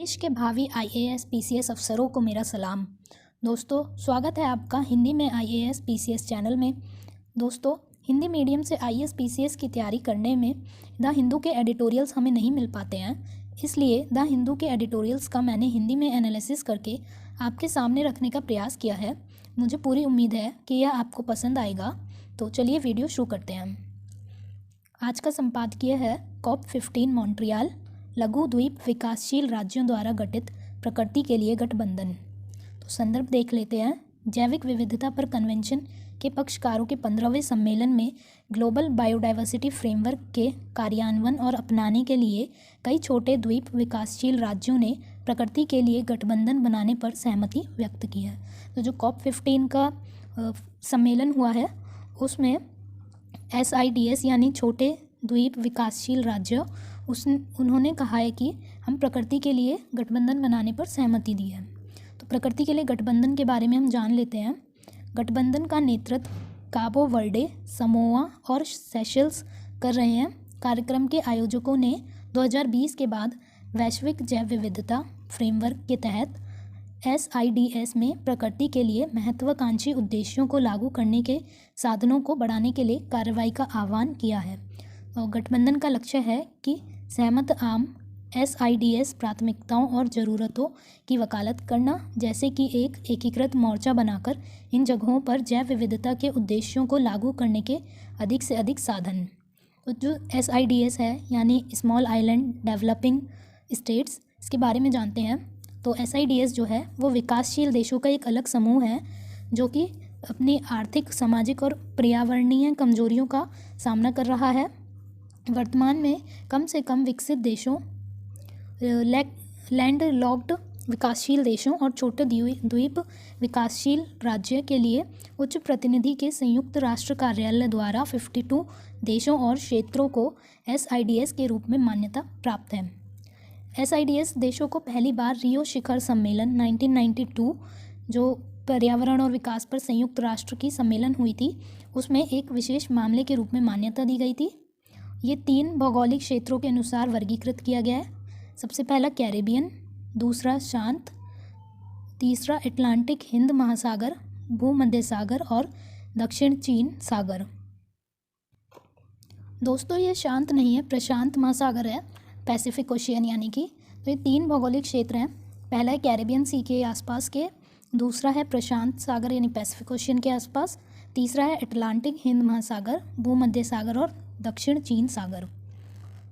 देश के भावी आईएएस पीसीएस अफसरों को मेरा सलाम। दोस्तों, स्वागत है आपका हिंदी में आईएएस पीसीएस चैनल में। दोस्तों, हिंदी मीडियम से आईएएस पीसीएस की तैयारी करने में द हिंदू के एडिटोरियल्स हमें नहीं मिल पाते हैं, इसलिए द हिंदू के एडिटोरियल्स का मैंने हिंदी में एनालिसिस करके आपके सामने रखने का प्रयास किया है। मुझे पूरी उम्मीद है कि यह आपको पसंद आएगा। तो चलिए वीडियो शुरू करते हैं। आज का संपादकीय है COP15 मॉन्ट्रियल लघु द्वीप विकासशील राज्यों द्वारा गठित प्रकृति के लिए गठबंधन। तो संदर्भ देख लेते हैं। जैविक विविधता पर कन्वेंशन के पक्षकारों के 15वें सम्मेलन में ग्लोबल बायोडाइवर्सिटी फ्रेमवर्क के कार्यान्वयन और अपनाने के लिए कई छोटे द्वीप विकासशील राज्यों ने प्रकृति के लिए गठबंधन बनाने पर सहमति व्यक्त की है। तो जो COP15 का सम्मेलन हुआ है उसमें SIDS यानी छोटे द्वीप विकासशील राज्य उन्होंने कहा है कि हम प्रकृति के लिए गठबंधन बनाने पर सहमति दी है। तो प्रकृति के लिए गठबंधन के बारे में हम जान लेते हैं। गठबंधन का नेतृत्व काबो वर्डे, समोआ और सेशल्स कर रहे हैं। कार्यक्रम के आयोजकों ने 2020 के बाद वैश्विक जैव विविधता फ्रेमवर्क के तहत SIDS में प्रकृति के लिए महत्वाकांक्षी उद्देश्यों को लागू करने के साधनों को बढ़ाने के लिए कार्रवाई का आह्वान किया है। तो गठबंधन का लक्ष्य है कि सहमत आम SIDS प्राथमिकताओं और ज़रूरतों की वकालत करना, जैसे कि एक एकीकृत मोर्चा बनाकर इन जगहों पर जैव विविधता के उद्देश्यों को लागू करने के अधिक से अधिक साधन। तो जो SIDS है यानी स्मॉल आइलैंड डेवलपिंग स्टेट्स, इसके बारे में जानते हैं। तो SIDS जो है वो विकासशील देशों का एक अलग समूह है जो कि अपनी आर्थिक, सामाजिक और पर्यावरणीय कमजोरियों का सामना कर रहा है। वर्तमान में कम से कम विकसित देशों, लैंड लॉक्ड विकासशील देशों और छोटे द्वीप विकासशील राज्य के लिए उच्च प्रतिनिधि के संयुक्त राष्ट्र कार्यालय द्वारा 52 देशों और क्षेत्रों को SIDS के रूप में मान्यता प्राप्त है। SIDS देशों को पहली बार रियो शिखर सम्मेलन 1992 जो पर्यावरण और विकास पर संयुक्त राष्ट्र की सम्मेलन हुई थी, उसमें एक विशेष मामले के रूप में मान्यता दी गई थी। ये 3 भौगोलिक क्षेत्रों के अनुसार वर्गीकृत किया गया है। सबसे पहला कैरेबियन, दूसरा शांत, तीसरा अटलांटिक हिंद महासागर, भूमध्य सागर और दक्षिण चीन सागर। दोस्तों, ये शांत नहीं है, प्रशांत महासागर है, पैसिफिक ओशियन यानी कि। तो ये 3 भौगोलिक क्षेत्र हैं। पहला है कैरेबियन सी के आसपास के, दूसरा है प्रशांत सागर यानी पैसिफिक ओशियन के आसपास, तीसरा है अटलांटिक हिंद महासागर, भूमध्य सागर और दक्षिण चीन सागर।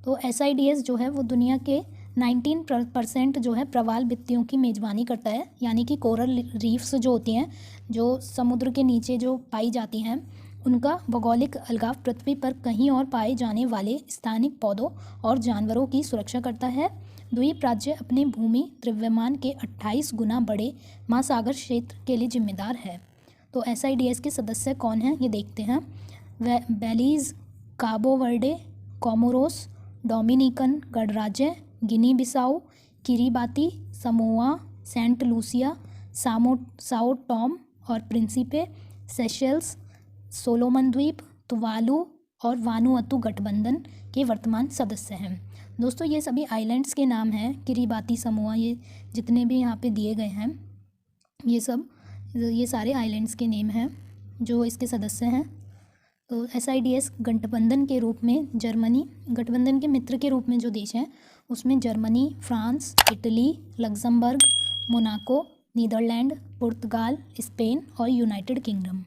तो SIDS जो है वो दुनिया के 19% जो है प्रवाल भित्तियों की मेज़बानी करता है, यानी कि कोरल रीफ्स जो होती हैं, जो समुद्र के नीचे जो पाई जाती हैं, उनका भौगोलिक अलगाव पृथ्वी पर कहीं और पाए जाने वाले स्थानिक पौधों और जानवरों की सुरक्षा करता है। द्वीप राज्य अपने भूमि द्रव्यमान के 28 गुना बड़े महासागर क्षेत्र के लिए जिम्मेदार है। तो SIDS के सदस्य कौन हैं ये देखते हैं। बेलीज़, काबो वर्डे, कोमोरोस, डोमिनिकन गणराज्य, Guinea Bissau, Kiribati, Samoa, Saint Lucia, Sao Tome और प्रिंसिपे, सेशल्स, सोलोमन द्वीप, तुवालू और वानुअतु गठबंधन के वर्तमान सदस्य हैं। दोस्तों, ये सभी आइलैंड्स के नाम हैं। किरीबाती, समोआ, ये जितने भी यहाँ पे दिए गए हैं, ये सारे आइलैंड्स के नेम हैं जो इसके सदस्य हैं। तो SIDS गठबंधन के रूप में जर्मनी, गठबंधन के मित्र के रूप में जो देश हैं उसमें Germany, France, Italy, Luxembourg, Monaco, Netherlands, पुर्तगाल, स्पेन और यूनाइटेड किंगडम।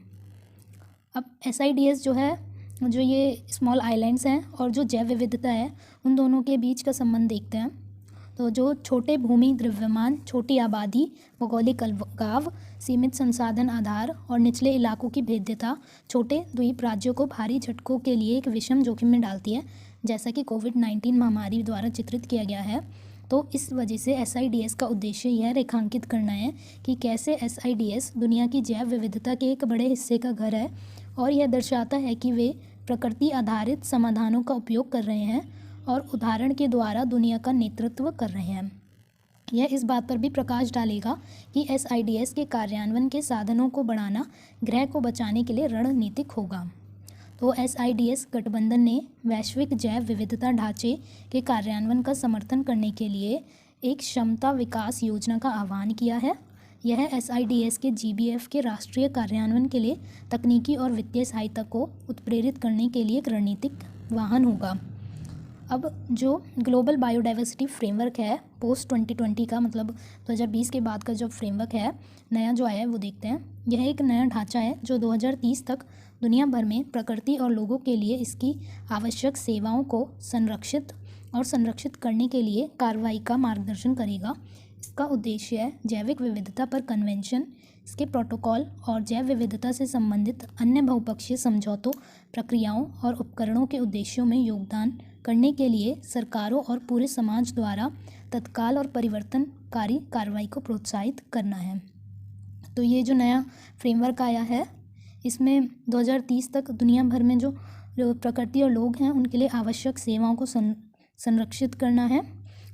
अब SIDS जो है, जो ये स्मॉल आइलैंड्स हैं और जो जैव विविधता है, उन दोनों के बीच का संबंध देखते हैं। तो जो छोटे भूमि द्रव्यमान, छोटी आबादी, भौगोलिक अलगाव, सीमित संसाधन आधार और निचले इलाकों की भेद्यता छोटे द्वीप राज्यों को भारी झटकों के लिए एक विषम जोखिम में डालती है, जैसा कि कोविड-19 महामारी द्वारा चित्रित किया गया है। तो इस वजह से SIDS का उद्देश्य यह रेखांकित करना है कि कैसे SIDS दुनिया की जैव विविधता के एक बड़े हिस्से का घर है, और यह दर्शाता है कि वे प्रकृति आधारित समाधानों का उपयोग कर रहे हैं और उदाहरण के द्वारा दुनिया का नेतृत्व कर रहे हैं। यह इस बात पर भी प्रकाश डालेगा कि SIDS के कार्यान्वयन के साधनों को बढ़ाना ग्रह को बचाने के लिए रणनीतिक होगा। तो SIDS गठबंधन ने वैश्विक जैव विविधता ढांचे के कार्यान्वयन का समर्थन करने के लिए एक क्षमता विकास योजना का आह्वान किया है। यह SIDS के GBF के राष्ट्रीय कार्यान्वयन के लिए तकनीकी और वित्तीय सहायता को उत्प्रेरित करने के लिए एक रणनीतिक वाहन होगा। अब जो ग्लोबल बायोडाइवर्सिटी फ्रेमवर्क है पोस्ट 2020 का, मतलब 2020 के बाद का जो फ्रेमवर्क है नया जो आया है वो देखते हैं। यह एक नया ढांचा है जो 2030 तक दुनिया भर में प्रकृति और लोगों के लिए इसकी आवश्यक सेवाओं को संरक्षित करने के लिए कार्रवाई का मार्गदर्शन करेगा। इसका उद्देश्य है जैविक विविधता पर कन्वेंशन, इसके प्रोटोकॉल और जैव विविधता से संबंधित अन्य बहुपक्षीय समझौतों, प्रक्रियाओं और उपकरणों के उद्देश्यों में योगदान करने के लिए सरकारों और पूरे समाज द्वारा तत्काल और परिवर्तनकारी कार्रवाई को प्रोत्साहित करना है। तो ये जो नया फ्रेमवर्क आया है इसमें 2030 तक दुनिया भर में जो प्रकृति और लोग हैं उनके लिए आवश्यक सेवाओं को संरक्षित करना है,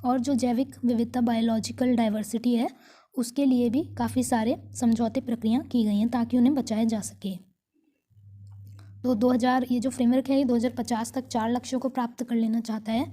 और जो जैविक विविधता बायोलॉजिकल डाइवर्सिटी है उसके लिए भी काफ़ी सारे समझौते प्रक्रिया की गई हैं ताकि उन्हें बचाया जा सके। तो ये जो फ्रेमवर्क है ये 2050 तक 4 लक्ष्यों को प्राप्त कर लेना चाहता है।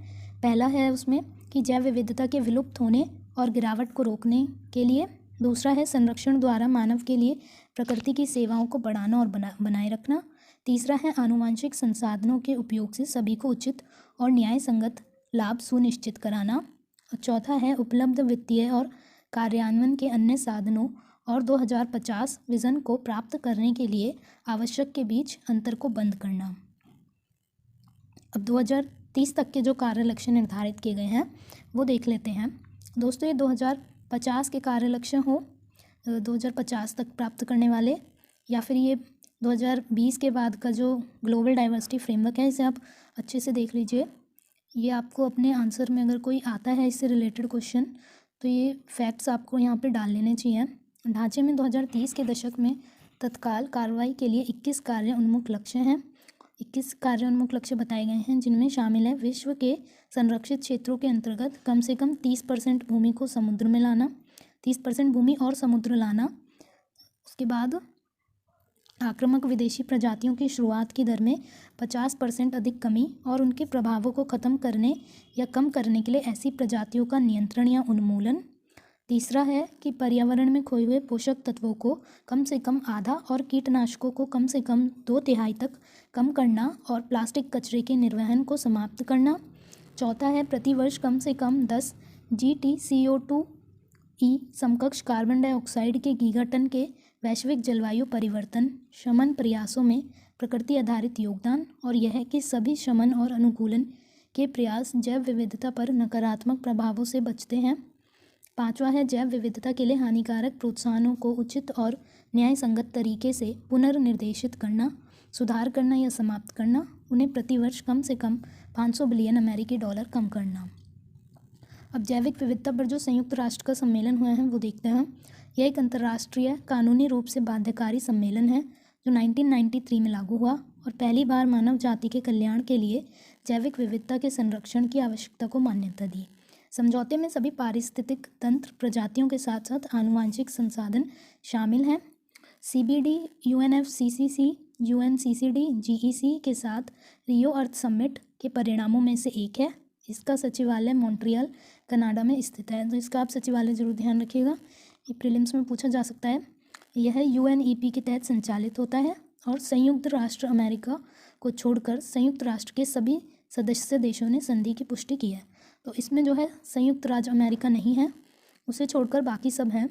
पहला है उसमें कि जैव विविधता के विलुप्त होने और गिरावट को रोकने के लिए। दूसरा है संरक्षण द्वारा मानव के लिए प्रकृति की सेवाओं को बढ़ाना और बनाए रखना। तीसरा है आनुवांशिक संसाधनों के उपयोग से सभी को उचित और न्याय संगत लाभ सुनिश्चित कराना। और चौथा है उपलब्ध वित्तीय और कार्यान्वयन के अन्य साधनों और 2050 विज़न को प्राप्त करने के लिए आवश्यक के बीच अंतर को बंद करना। अब 2030 तक के जो कार्य लक्ष्य निर्धारित किए गए हैं वो देख लेते हैं। दोस्तों ये 2050 के कार्य लक्ष्य हो 2050 तक प्राप्त करने वाले, या फिर ये 2020 के बाद का जो ग्लोबल डाइवर्सिटी फ्रेमवर्क है इसे आप अच्छे से देख लीजिए। ये आपको अपने आंसर में अगर कोई आता है इससे रिलेटेड क्वेश्चन तो ये फैक्ट्स आपको यहाँ पे डाल लेने चाहिए। ढांचे में 2030 के दशक में तत्काल कार्रवाई के लिए 21 कार्य उन्मुख लक्ष्य हैं। 21 कार्य उन्मुख लक्ष्य बताए गए हैं जिनमें शामिल है विश्व के संरक्षित क्षेत्रों के अंतर्गत कम से कम 30% भूमि को समुद्र में लाना, 30% भूमि और समुद्र लाना। उसके बाद आक्रामक विदेशी प्रजातियों की शुरुआत की दर में 50% अधिक कमी और उनके प्रभावों को ख़त्म करने या कम करने के लिए ऐसी प्रजातियों का नियंत्रण या उन्मूलन। तीसरा है कि पर्यावरण में खोए हुए पोषक तत्वों को कम से कम आधा और कीटनाशकों को कम से कम 2/3 तक कम करना और प्लास्टिक कचरे के निर्वहन को समाप्त करना। चौथा है प्रतिवर्ष कम से कम 10 GT/CO2e समकक्ष कार्बन डाइऑक्साइड के गीगाटन के वैश्विक जलवायु परिवर्तन शमन प्रयासों में प्रकृति आधारित योगदान, और यह है कि सभी शमन और अनुकूलन के प्रयास जैव विविधता पर नकारात्मक प्रभावों से बचते हैं। पांचवा है जैव विविधता के लिए हानिकारक प्रोत्साहनों को उचित और न्याय संगत तरीके से पुनर्निर्देशित करना, सुधार करना या समाप्त करना, उन्हें प्रतिवर्ष कम से कम 500 बिलियन अमेरिकी डॉलर कम करना। अब जैविक विविधता पर जो संयुक्त राष्ट्र का सम्मेलन हुआ है वो देखते हैं। यह एक अंतर्राष्ट्रीय कानूनी रूप से बाध्यकारी सम्मेलन है जो 1993 में लागू हुआ और पहली बार मानव जाति के कल्याण के लिए जैविक विविधता के संरक्षण की आवश्यकता को मान्यता दी। समझौते में सभी पारिस्थितिक तंत्र प्रजातियों के साथ साथ आनुवांशिक संसाधन शामिल हैं। CBD UNFCCC UNCCD GEC के साथ रियो अर्थ समिट के परिणामों में से एक है। इसका सचिवालय मॉन्ट्रियल कनाडा में स्थित है, तो इसका आप सचिवालय जरूर ध्यान रखिएगा, ये प्रीलिम्स में पूछा जा सकता है। यह UNEP के तहत संचालित होता है और संयुक्त राष्ट्र अमेरिका को छोड़कर संयुक्त राष्ट्र के सभी सदस्य देशों ने संधि की पुष्टि की है। तो इसमें जो है संयुक्त राज्य अमेरिका नहीं है, उसे छोड़कर बाकी सब हैं।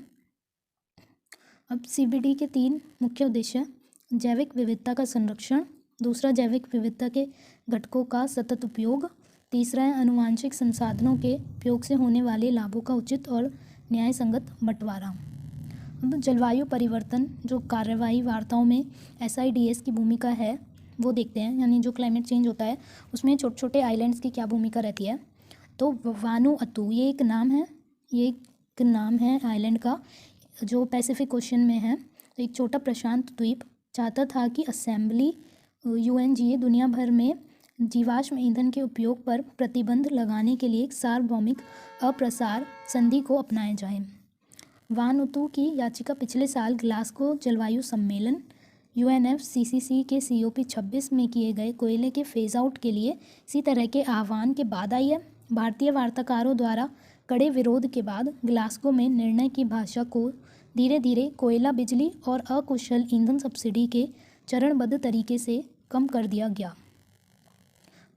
अब CBD के 3 मुख्य उद्देश्य: जैविक विविधता का संरक्षण, दूसरा जैविक विविधता के घटकों का सतत उपयोग, तीसरा है आनुवांशिक संसाधनों के उपयोग से होने वाले लाभों का उचित और न्याय संगत बंटवारा। अब जलवायु परिवर्तन जो कार्रवाई वार्ताओं में SIDS की भूमिका है वो देखते हैं, यानी जो क्लाइमेट चेंज होता है उसमें छोटे छोटे आइलैंड्स की क्या भूमिका रहती है। तो वानुअतु ये एक नाम है आइलैंड का जो पैसिफिक ओशन में है। तो एक छोटा प्रशांत द्वीप चाहता था कि असेंबली UNGA दुनिया भर में जीवाश्म ईंधन के उपयोग पर प्रतिबंध लगाने के लिए एक सार्वभौमिक अप्रसार संधि को अपनाया जाए। वानुअतु की याचिका पिछले साल ग्लासगो जलवायु सम्मेलन UNFCCC के COP26 में किए गए कोयले के फेज आउट के लिए इसी तरह के आह्वान के बाद आई है। भारतीय वार्ताकारों द्वारा कड़े विरोध के बाद ग्लासगो में निर्णय की भाषा को धीरे धीरे कोयला, बिजली और अकुशल ईंधन सब्सिडी के चरणबद्ध तरीके से कम कर दिया गया।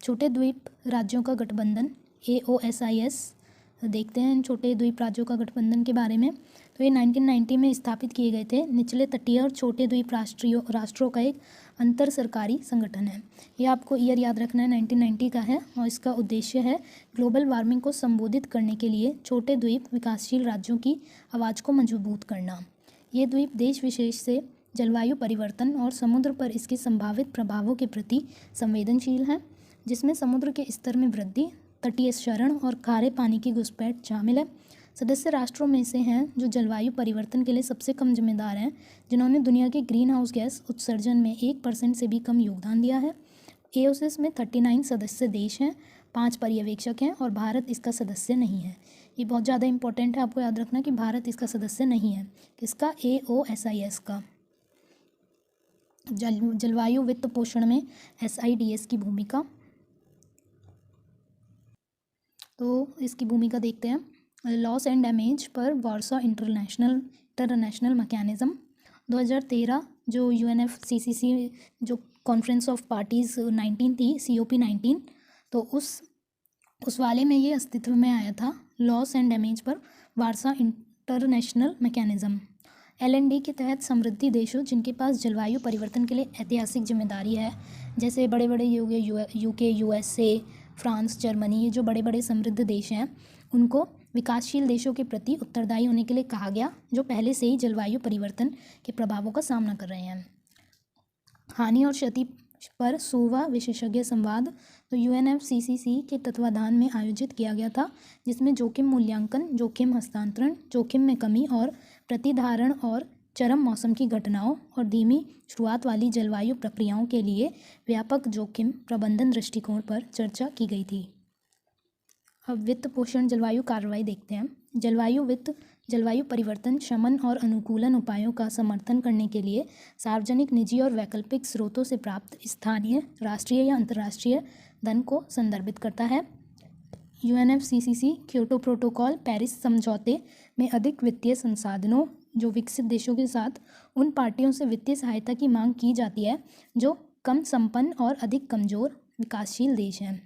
छोटे द्वीप राज्यों का गठबंधन AOSIS, देखते हैं इन छोटे द्वीप राज्यों का गठबंधन के बारे में। तो ये 1990 में स्थापित किए गए थे। निचले तटीय और छोटे द्वीप राष्ट्रों का एक अंतर सरकारी संगठन है। ये आपको ईयर याद रखना है, 1990 का है और इसका उद्देश्य है ग्लोबल वार्मिंग को संबोधित करने के लिए छोटे द्वीप विकासशील राज्यों की आवाज़ को मजबूत करना। ये द्वीप देश विशेष से जलवायु परिवर्तन और समुद्र पर इसके संभावित प्रभावों के प्रति संवेदनशील हैं, जिसमें समुद्र के स्तर में वृद्धि, तटीय क्षरण और खारे पानी की घुसपैठ शामिल है। सदस्य राष्ट्रों में से हैं जो जलवायु परिवर्तन के लिए सबसे कम जिम्मेदार हैं, जिन्होंने दुनिया के ग्रीन हाउस गैस उत्सर्जन में 1% से भी कम योगदान दिया है। AOSIS में 39 सदस्य देश हैं, 5 पर्यवेक्षक हैं और भारत इसका सदस्य नहीं है। ये बहुत ज़्यादा इंपॉर्टेंट है, आपको याद रखना कि भारत इसका सदस्य नहीं है। किसका? AOSIS का। जलवायु वित्त पोषण में SIDS की भूमिका, तो इसकी भूमिका देखते हैं। लॉस एंड डैमेज पर वार्सा इंटरनेशनल मैकेनिज़्म 2013 जो UNFCCC जो कॉन्फ्रेंस ऑफ पार्टीज़ 19 थी, COP19, तो उस वाले में ये अस्तित्व में आया था। लॉस एंड डैमेज पर वार्सा इंटरनेशनल मैकेनिज़्म LND के तहत समृद्धि देशों जिनके पास जलवायु परिवर्तन के लिए ऐतिहासिक जिम्मेदारी है, जैसे बड़े बड़े UK, USA, फ्रांस, जर्मनी, ये जो बड़े बड़े समृद्ध देश हैं, उनको विकासशील देशों के प्रति उत्तरदायी होने के लिए कहा गया, जो पहले से ही जलवायु परिवर्तन के प्रभावों का सामना कर रहे हैं। हानि और क्षति पर 100वां विशेषज्ञ संवाद तो UNFCCC के तत्वाधान में आयोजित किया गया था, जिसमें जोखिम मूल्यांकन, जोखिम हस्तांतरण, जोखिम में कमी और प्रतिधारण और चरम मौसम की घटनाओं और धीमी शुरुआत वाली जलवायु प्रक्रियाओं के लिए व्यापक जोखिम प्रबंधन दृष्टिकोण पर चर्चा की गई थी। अब वित्त पोषण जलवायु कार्रवाई देखते हैं। जलवायु वित्त जलवायु परिवर्तन, शमन और अनुकूलन उपायों का समर्थन करने के लिए सार्वजनिक, निजी और वैकल्पिक स्रोतों से प्राप्त स्थानीय, राष्ट्रीय या अंतर्राष्ट्रीय धन को संदर्भित करता है। UNFCCC क्योटो प्रोटोकॉल, पेरिस समझौते में अधिक वित्तीय संसाधनों जो विकसित देशों के साथ उन पार्टियों से वित्तीय सहायता की मांग की जाती है जो कम संपन्न और अधिक कमजोर विकासशील देश हैं।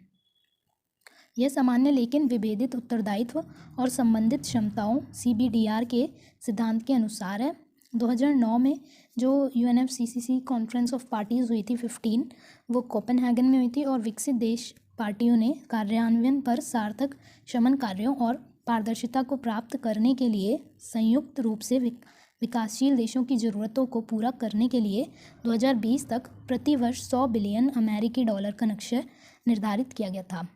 यह सामान्य लेकिन विभेदित उत्तरदायित्व और संबंधित क्षमताओं CBDR के सिद्धांत के अनुसार है। 2009 में जो UNFCCC कॉन्फ्रेंस ऑफ पार्टीज़ हुई थी 15, वो कोपेनहेगन में हुई थी और विकसित देश पार्टियों ने कार्यान्वयन पर सार्थक शमन कार्यों और पारदर्शिता को प्राप्त करने के लिए संयुक्त रूप से विकासशील देशों की ज़रूरतों को पूरा करने के लिए 2020 तक प्रति वर्ष 100 बिलियन अमेरिकी डॉलर का लक्ष्य निर्धारित किया गया था,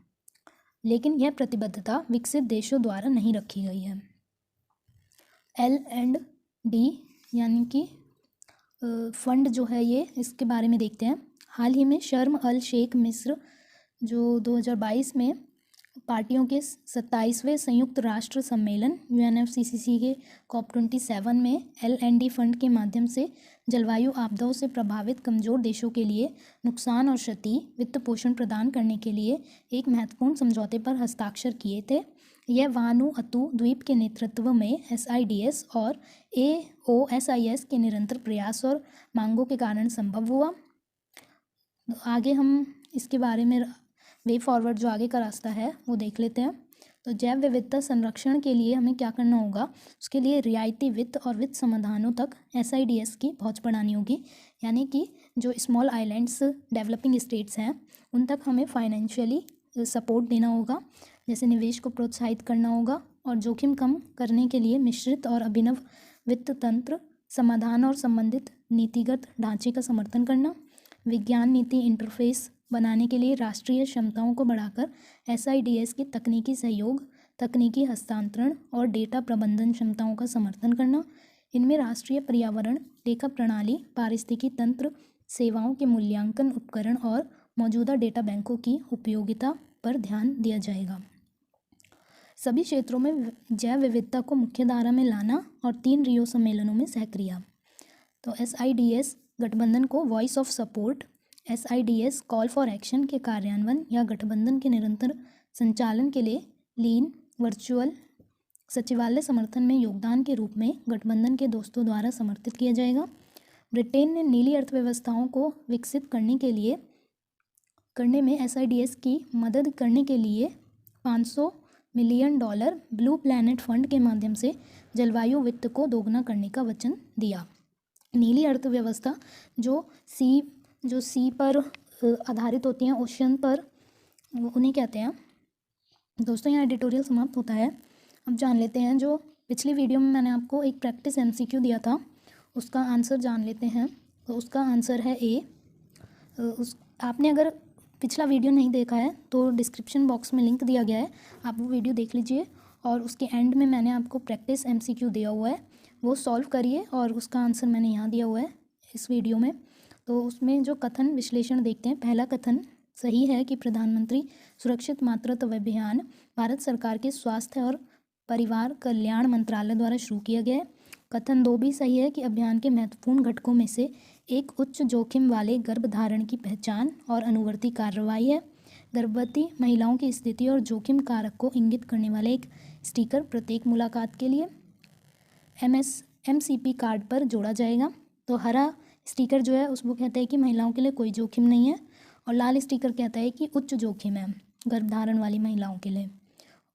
लेकिन यह प्रतिबद्धता विकसित देशों द्वारा नहीं रखी गई है। L&D यानी कि फंड जो है ये, इसके बारे में देखते हैं। हाल ही में शर्म अल शेख मिस्र जो 2022 में पार्टियों के 27वें संयुक्त राष्ट्र सम्मेलन UNFCCC के COP27 में L&D फंड के माध्यम से जलवायु आपदाओं से प्रभावित कमज़ोर देशों के लिए नुकसान और क्षति वित्त पोषण प्रदान करने के लिए एक महत्वपूर्ण समझौते पर हस्ताक्षर किए थे। यह वानुअतु द्वीप के नेतृत्व में SIDS और AOSIS के निरंतर प्रयास और मांगों के कारण संभव हुआ। आगे हम इसके बारे में वे फॉरवर्ड जो आगे का रास्ता है वो देख लेते हैं। तो जैव विविधता संरक्षण के लिए हमें क्या करना होगा, उसके लिए रियायती वित्त और वित्त समाधानों तक SIDS की पहुंच बढ़ानी होगी, यानी कि जो स्मॉल आइलैंड्स डेवलपिंग स्टेट्स हैं उन तक हमें फाइनेंशियली सपोर्ट देना होगा, जैसे निवेश को प्रोत्साहित करना होगा और जोखिम कम करने के लिए मिश्रित और अभिनव वित्त तंत्र समाधान और संबंधित नीतिगत ढांचे का समर्थन करना, विज्ञान नीति इंटरफेस बनाने के लिए राष्ट्रीय क्षमताओं को बढ़ाकर SIDS की तकनीकी सहयोग, तकनीकी हस्तांतरण और डेटा प्रबंधन क्षमताओं का समर्थन करना। इनमें राष्ट्रीय पर्यावरण लेखा प्रणाली, पारिस्थितिकी तंत्र, सेवाओं के मूल्यांकन उपकरण और मौजूदा डेटा बैंकों की उपयोगिता पर ध्यान दिया जाएगा। सभी क्षेत्रों में जैव विविधता को मुख्यधारा में लाना और 3 रियो सम्मेलनों में सहक्रिया। तो SIDS गठबंधन को voice of support, SIDS call for action के कार्यान्वयन या गठबंधन के निरंतर संचालन के लिए लीन, वर्चुअल सचिवालय समर्थन में योगदान के रूप में गठबंधन के दोस्तों द्वारा समर्थित किया जाएगा। ब्रिटेन ने नीली अर्थव्यवस्थाओं को विकसित करने में SIDS की मदद करने के लिए $500 मिलियन ब्लू प्लैनेट फंड के माध्यम से जलवायु वित्त को दोगुना करने का वचन दिया। नीली अर्थव्यवस्था जो सी पर आधारित होती हैं, ओशन पर, उन्हें कहते हैं। दोस्तों यहाँ एडिटोरियल समाप्त होता है। अब जान लेते हैं, जो पिछली वीडियो में मैंने आपको एक प्रैक्टिस MCQ दिया था, उसका आंसर जान लेते हैं। तो उसका आंसर है A। आपने अगर पिछला वीडियो नहीं देखा है तो डिस्क्रिप्शन बॉक्स में लिंक दिया गया है, आप वो वीडियो देख लीजिए और उसके एंड में मैंने आपको प्रैक्टिस MCQ दिया हुआ है, वो सॉल्व करिए और उसका आंसर मैंने यहाँ दिया हुआ है इस वीडियो में। तो उसमें जो कथन विश्लेषण देखते हैं, पहला कथन सही है कि प्रधानमंत्री सुरक्षित मातृत्व अभियान भारत सरकार के स्वास्थ्य और परिवार कल्याण मंत्रालय द्वारा शुरू किया गया है। कथन 2 भी सही है कि अभियान के महत्वपूर्ण घटकों में से एक उच्च जोखिम वाले गर्भधारण की पहचान और अनुवर्ती कार्रवाई है। गर्भवती महिलाओं की स्थिति और जोखिम कारक को इंगित करने वाले एक स्टिकर प्रत्येक मुलाकात के लिए MCP कार्ड पर जोड़ा जाएगा। तो हरा स्टिकर जो है उसको कहता है कि महिलाओं के लिए कोई जोखिम नहीं है, और लाल स्टिकर कहता है कि उच्च जोखिम है गर्भधारण वाली महिलाओं के लिए।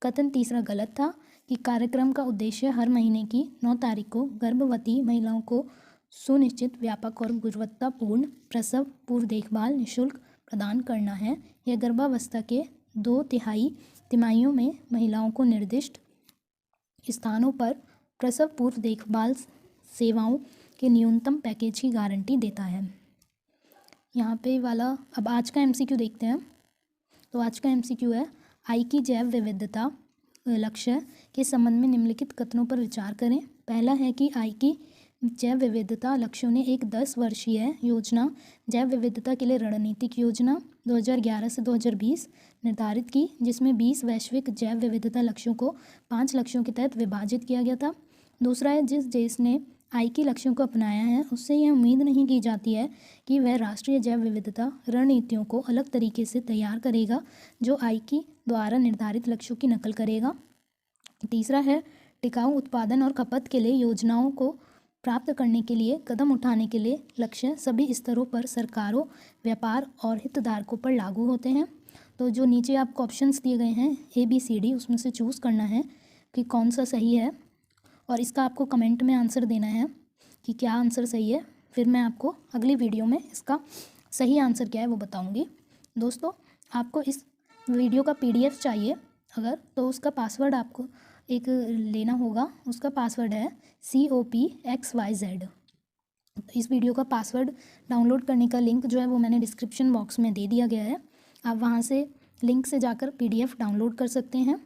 कथन तीसरा गलत था कि कार्यक्रम का उद्देश्य हर महीने की 9 तारीख को गर्भवती महिलाओं को सुनिश्चित, व्यापक और गुणवत्तापूर्ण प्रसव पूर्व देखभाल निःशुल्क प्रदान करना है। यह गर्भावस्था के 2/3 तिमाहियों में महिलाओं को निर्दिष्ट स्थानों पर प्रसव पूर्व देखभाल सेवाओं के न्यूनतम पैकेज की गारंटी देता है। यहाँ पे वाला, अब आज का MCQ देखते हैं। तो आज का MCQ है, आई की जैव विविधता लक्ष्य के संबंध में निम्नलिखित कथनों पर विचार करें। पहला है कि आई की जैव विविधता लक्ष्यों ने एक 10 वर्षीय योजना जैव विविधता के लिए रणनीतिक योजना 2011 से 2020 निर्धारित की, जिसमें 20 वैश्विक जैव विविधता लक्ष्यों को 5 लक्ष्यों के तहत विभाजित किया गया था। दूसरा है, जिस देश ने आई की लक्ष्यों को अपनाया है उससे यह उम्मीद नहीं की जाती है कि वह राष्ट्रीय जैव विविधता रणनीतियों को अलग तरीके से तैयार करेगा जो आई की द्वारा निर्धारित लक्ष्यों की नकल करेगा। तीसरा है, टिकाऊ उत्पादन और खपत के लिए योजनाओं को प्राप्त करने के लिए कदम उठाने के लिए लक्ष्य सभी स्तरों पर सरकारों, व्यापार और हितधारकों पर लागू होते हैं। तो जो नीचे आपको ऑप्शंस दिए गए हैं ABCD, उसमें से चूज़ करना है कि कौन सा सही है, और इसका आपको कमेंट में आंसर देना है कि क्या आंसर सही है। फिर मैं आपको अगली वीडियो में इसका सही आंसर क्या है वो बताऊंगी। दोस्तों, आपको इस वीडियो का PDF चाहिए अगर, तो उसका पासवर्ड आपको एक लेना होगा। उसका पासवर्ड है COPXYZ। इस वीडियो का पासवर्ड डाउनलोड करने का लिंक जो है वो मैंने डिस्क्रिप्शन बॉक्स में दे दिया गया है, आप वहाँ से लिंक से जाकर PDF डाउनलोड कर सकते हैं।